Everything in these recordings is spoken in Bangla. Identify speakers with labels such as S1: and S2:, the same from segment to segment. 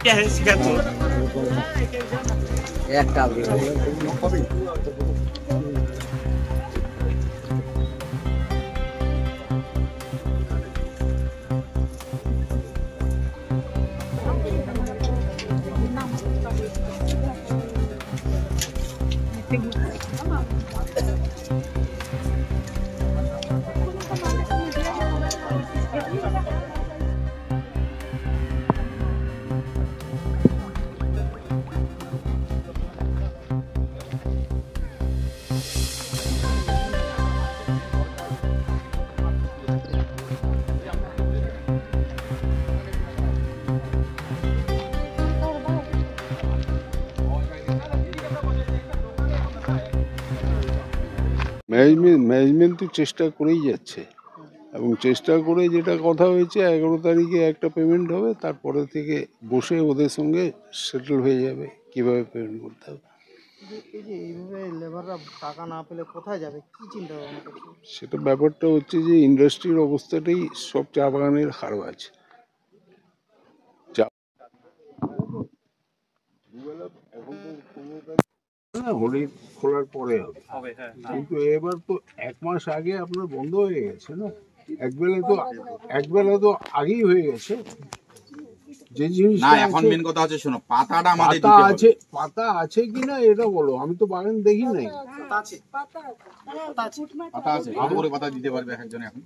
S1: क्या है इसका तो
S2: एक काबरी
S3: ম্যানেজমেন্ট তো চেষ্টা করেই যাচ্ছে এবং চেষ্টা করে যেটা কথা হয়েছে 11 তারিখে একটা পেমেন্ট হবে, তারপরে থেকে বসে ওদের সঙ্গে সেটেল হয়ে যাবে কিভাবে পেমেন্ট করতে হবে। সেটা ব্যাপারটা হচ্ছে যে ইন্ডাস্ট্রির অবস্থাটাই সব চা বাগানের হারবাজ। হোলি খোলার পরে হবে, কিন্তু এবার তো 1 মাস আগে আপনার বন্ধ হয়ে গেছে না, একবেলা তো আগেই হয়ে গেছে। যে জিনিসটা
S4: এখন মেন কথা হচ্ছে, শোনো, পাতাটা আমাদের
S3: পাতা আছে কিনা এটা বলো। আমি তো বাগান দেখি নাই।
S4: পাতা আছে, পাতা দিতে পারবে একজনে এখন।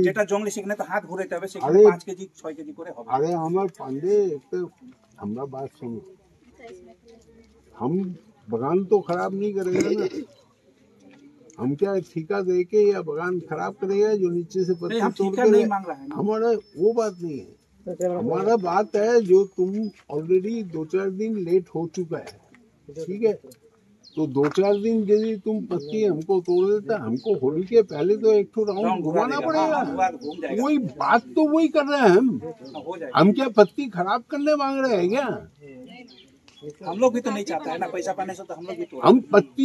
S1: যেটা জঙ্গলি সেখানে তো হাত ঘুরাতে হবে, সেখানে 5 কেজি 6 কেজি করে হবে।
S3: अरे हमारे पांडे एक तो हमारा बात सुनो, हम बगान तो खराब नहीं करेगा ना। हम क्या ठेका दे के या बगान खराब करेगा जो नीचे से पत्ती तोड़ के नहीं मांग रहा है। हमारा वो बात नहीं है। हमारा बात है जो तुम ऑलरेडी 2-4 दिन लेट हो चुका है, ठीक है, तो 2-4 दिन यदि तुम पत्ती हमको तोड़ देता, हमको होली के पहले तो एक तो राउंड घुमाना पड़ेगा। वही बात तो वही कर रहे हैं हम क्या पत्ती खराब करने मांग रहे हैं क्या?
S1: हम लोग भी तो नहीं चाहते है ना पैसा पाने से, तो हम लोग भी तो
S3: हम पत्ती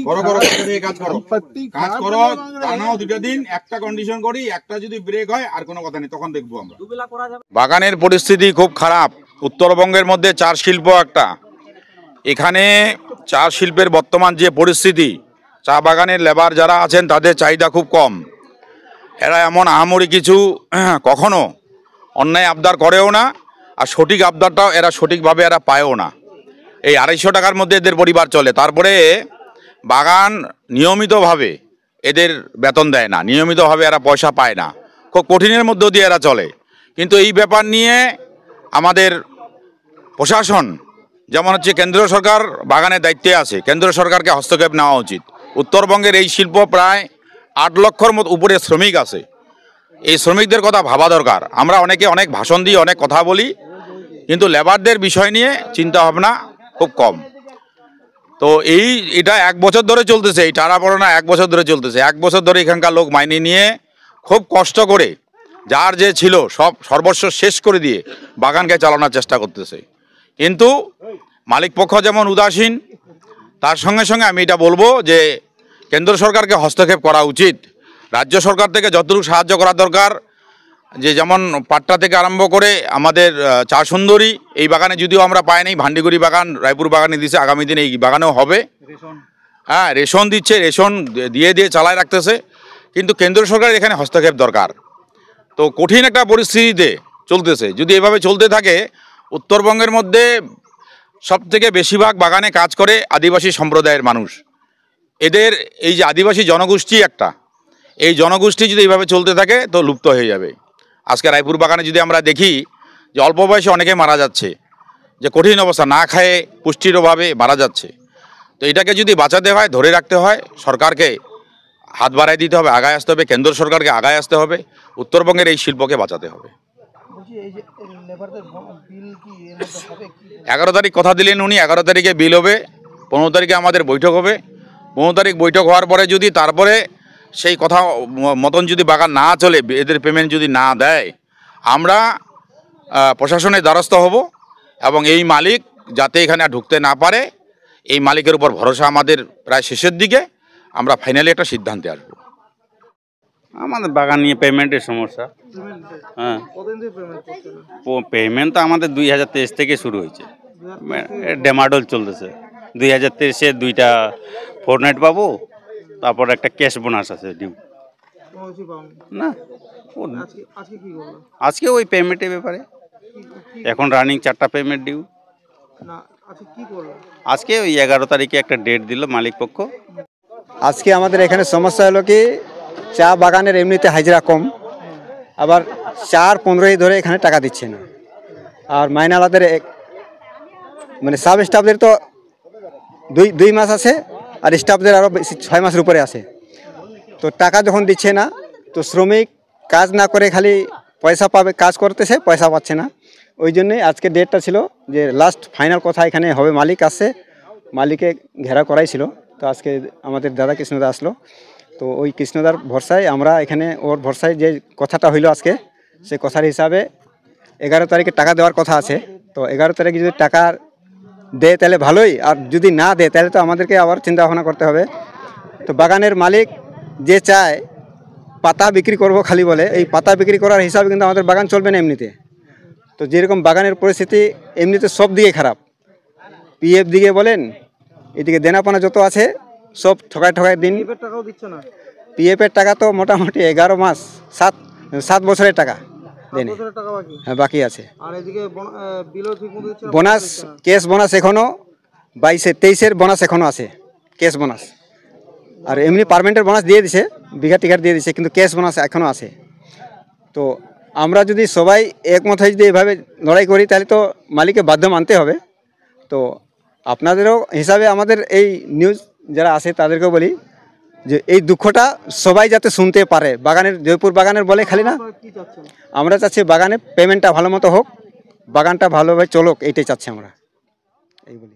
S4: কাজ করো, টানাও 2টা দিন, একটা কন্ডিশন করি, একটা যদি ব্রেক হয় আর কোনো কথা নেই, তখন দেখবো আমরা। বাগানের পরিস্থিতি খুব খারাপ। উত্তরবঙ্গের মধ্যে চার শিল্প একটা, এখানে চা শিল্পের বর্তমান যে পরিস্থিতি, চা বাগানের লেবার যারা আছেন তাদের চাহিদা খুব কম। এরা এমন আহামরি কিছু কখনো অন্যায় আবদার করেও না, আর সঠিক আবদারটাও এরা সঠিকভাবে এরা পায়ও না। এই 250 টাকার মধ্যে এদের পরিবার চলে। তারপরে বাগান নিয়মিতভাবে এদের বেতন দেয় না, নিয়মিতভাবে এরা পয়সা পায় না, খুব কঠিনের মধ্য দিয়ে এরা চলে। কিন্তু এই ব্যাপার নিয়ে আমাদের প্রশাসন, যেমন হচ্ছে কেন্দ্রীয় সরকার বাগানের দায়িত্বে আছে, কেন্দ্র সরকারকে হস্তক্ষেপ নেওয়া উচিত। উত্তরবঙ্গের এই শিল্প প্রায় 8 লক্ষর মতো উপরে শ্রমিক আছে, এই শ্রমিকদের কথা ভাবা দরকার। আমরা অনেকে অনেক ভাষণ দিই, অনেক কথা বলি, কিন্তু লেবারদের বিষয় নিয়ে চিন্তা ভাবনা খুব কম। তো এটা 1 বছর ধরে চলতেছে, এই টানা পড়ানা 1 বছর ধরে চলতেছে। 1 বছর ধরে এখানকার লোক মাইনে নিয়ে খুব কষ্ট করে যার যে ছিল সব সর্বস্ব শেষ করে দিয়ে বাগানকে চালানোর চেষ্টা করতেছে। কিন্তু মালিক পক্ষ যেমন উদাসীন, তার সঙ্গে সঙ্গে আমি এটা বলবো যে কেন্দ্র সরকারকে হস্তক্ষেপ করা উচিত। রাজ্য সরকার থেকে যতটুকু সাহায্য করা দরকার, যে যেমন পাট্টা থেকে আরম্ভ করে আমাদের চা সুন্দরী, এই বাগানে যদিও আমরা পাই নাই, ভান্ডিগুড়ি বাগান রায়পুর বাগানে দিচ্ছে, আগামী দিনে এই বাগানেও হবে। হ্যাঁ, রেশন দিচ্ছে, রেশন দিয়ে চালায় রাখতেছে, কিন্তু কেন্দ্র সরকারের এখানে হস্তক্ষেপ দরকার। তো কঠিন একটা পরিস্থিতিতে চলতেছে, যদি এভাবে চলতে থাকে, উত্তরবঙ্গের মধ্যে সবথেকে বেশিরভাগ বাগানে কাজ করে আদিবাসী সম্প্রদায়ের মানুষ। এদের এই যে আদিবাসী জনগোষ্ঠী একটা, এই জনগোষ্ঠী যদি এইভাবে চলতে থাকে তো লুপ্ত হয়ে যাবে। আজকে রায়পুর বাগানে যদি আমরা দেখি যে অল্প বয়সে অনেকে মারা যাচ্ছে, যে কঠিন অবস্থা, না খায়ে পুষ্টির অভাবে মারা যাচ্ছে। তো এটাকে যদি বাঁচাতে হয়, ধরে রাখতে হয়, সরকারকে হাত বাড়াই দিতে হবে, আগায় আসতে হবে, কেন্দ্র সরকারকে আগায় আসতে হবে, উত্তরবঙ্গের এই শিল্পকে বাঁচাতে হবে। 11 তারিখ কথা দিলেন উনি, 11 তারিখে বিল হবে, 15 তারিখে আমাদের বৈঠক হবে। 15 তারিখ বৈঠক হওয়ার পরে যদি তারপরে সেই কথা মতন যদি বাগান না চলে, এদের পেমেন্ট যদি না দেয়, আমরা প্রশাসনের দ্বারস্থ হব এবং এই মালিক যাতে এখানে ঢুকতে না পারে এই মালিকের উপর ভরসা আমাদের প্রায় শেষের দিকে, আমরা ফাইনালি একটা সিদ্ধান্তে আসবো।
S2: আমাদের বাগান নিয়ে পেমেন্টের সমস্যা। হ্যাঁ, পেমেন্ট তো আমাদের 2023 থেকে শুরু হয়েছে, ডেমাডোল চলতেছে। 2023-এ 2টা ফোরনাইট পাবো, তারপর একটা ক্যাশ বোনাস আছে ডিউ না। আজকে ওই পেমেন্টের ব্যাপারে এখন রানিং 4টা পেমেন্ট ডিউ। আজকে ওই 11 তারিখে একটা ডেট দিল মালিক পক্ষ।
S5: আজকে আমাদের এখানে সমস্যা হলো কি, চা বাগানের এমনিতে হাজিরা কম, আবার 4-15 ধরে এখানে টাকা দিচ্ছে না। আর মাইনালাদের মানে সাব স্টাফদের তো 2 মাস আছে, আর স্টাফদের আরও বেশি 6 মাসের উপরে আছে। তো টাকা যখন দিচ্ছে না, তো শ্রমিক কাজ না করে খালি পয়সা পাবে, কাজ করতেছে পয়সা পাচ্ছে না। ওই জন্যই আজকে ডেটটা ছিল যে লাস্ট ফাইনাল কথা এখানে হবে। মালিক আসছে, মালিকে ঘেরা করাই ছিল। তো আজকে আমাদের দাদা কৃষ্ণদা আসলো, তো ওই কৃষ্ণদার ভরসায় আমরা এখানে, ওর ভরসায় যে কথাটা হইলো আজকে, সে কথার হিসাবে 11 তারিখে টাকা দেওয়ার কথা আছে। তো 11 তারিখে যদি টাকা দেয় তাহলে ভালোই, আর যদি না দেয় তাহলে তো আমাদেরকে আবার চিন্তা ভাবনা করতে হবে। তো বাগানের মালিক যে চায় পাতা বিক্রি করব খালি বলে, এই পাতা বিক্রি করার হিসাবে কিন্তু আমাদের বাগান চলবে না এমনিতে। তো যেরকম বাগানের পরিস্থিতি এমনিতে সব দিকে খারাপ, পিএফ দিকে বলেন, এদিকে দেনাপানা যত আছে সব ঠকায় দিন। পিএফের টাকা তো মোটামুটি 11 মাস 7 বছরের টাকা দেনে, হ্যাঁ বাকি আছে। বোনাস, ক্যাশ বোনাস এখনও 22-23-এর বোনাস এখনও আছে, ক্যাশ বোনাস। আর এমনি পার্মানেন্টের বোনাস দিয়ে দিছে, বিঘা টিকার দিয়ে দিছে, কিন্তু ক্যাশ বোনাস এখনও আছে। তো আমরা যদি সবাই একমত হয়ে যদি এভাবে লড়াই করি তাহলে তো মালিককে বাধ্য মানতে হবে। তো আপনাদেরও হিসাবে আমাদের এই নিউজ যারা আছে তাদেরকেও বলি যে এই দুঃখটা সবাই যাতে শুনতে পারে। বাগানের, জয়পুর বাগানের বলে খালি না, আমরা চাচ্ছি বাগানে পেমেন্টটা ভালো মতো হোক, বাগানটা ভালোভাবে চলুক, এইটাই চাচ্ছি আমরা, এই বলি।